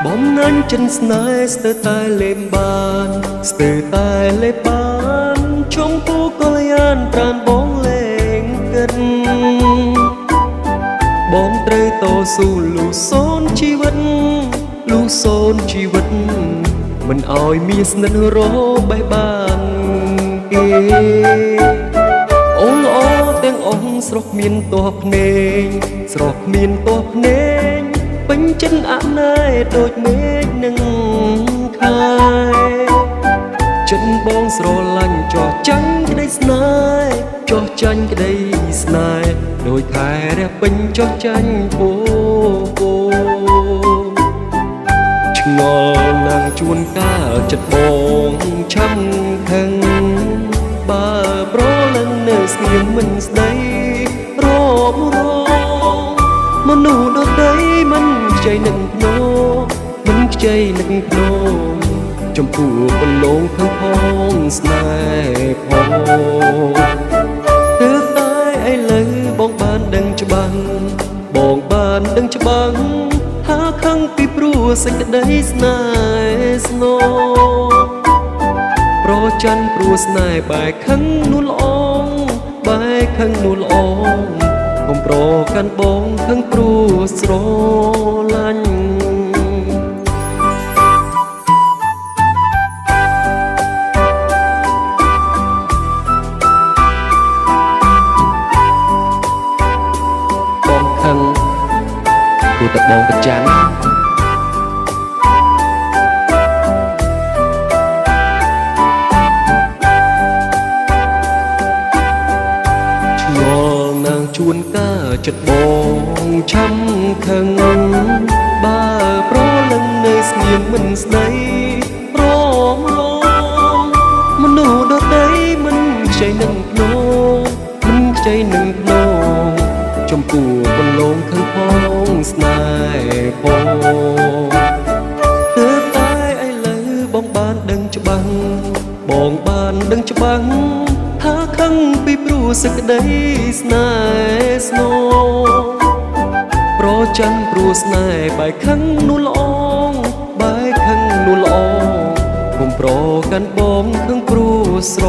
បំណាញ់ចិនស្នេហ៍ស្ទើរតែលេបបានស្ទើរតែលេបបានជុំពូកលយានប្រានបងលេងគិតបងត្រូវតស៊ូលូសូនជីវិតលូសូនជីវិតមិនឲ្យមានស្និទ្ធរបេះបានគេអូនល្អទាំងអស់ស្រស់មានទោះភ្នែកស្រស់មានទោះភ្នែកពេញចិត្តអណែដូចមេឃនឹងខែចិត្តបងស្រឡាញ់ចោះចាញ់ក្តីស្នេហ៍ចោះចាញ់ក្តីស្នេហ៍ដូចខែរះពេញចោះចាញ់ពូឆ្ងល់ណាស់ជួនកាលចិត្តបងឆាំខឹងបើប្រលឹងនៅស្ងៀមមិនស្ដីរមរងមនុស្សដទៃមិនខ្ចីនឹងភ្នោមិនខ្ចីនឹងភ្នោចំពោះកន្លងខាងផងស្នេហ៍ផងទើបតែឥឡូវបងបានដឹងច្បាស់បងបានដឹងច្បាស់ថាខឹងពីព្រោះសេចក្តីស្នេហ៍ស្នូប្រច័ណ្ឌព្រោះស្នេហ៍បែកខឹងនោះល្អបែកខឹងនោះល្អកុំប្រកាន់បងខឹងព្រោះស្រឡាញ់បងខឹងព្រោះតែបងប្រច័ណ្ឌជួនកាចិត្តបងឆាំខឹងបើប្រលឹងនៅស្ងៀមមិនស្ដីរមរងមនុស្សដទៃមិនខ្ចីនឹងភ្នោមិនខ្ចីនឹងភ្នោចំពោះបន្លងខឹងផងស្នេហ៍ផងទើបតែឥឡូវបងបានដឹងច្បាស់បងបានដឹងច្បាស់ថាខឹងពីព្រោះសេចក្តីស្នេហ៍ស្នូប្រច័ណ្ឌព្រោះស្នេហ៍បែកខឹងនោះល្អបែកខឹងនោះល្អកុំប្រកាន់បងខឹងព្រោះស្រ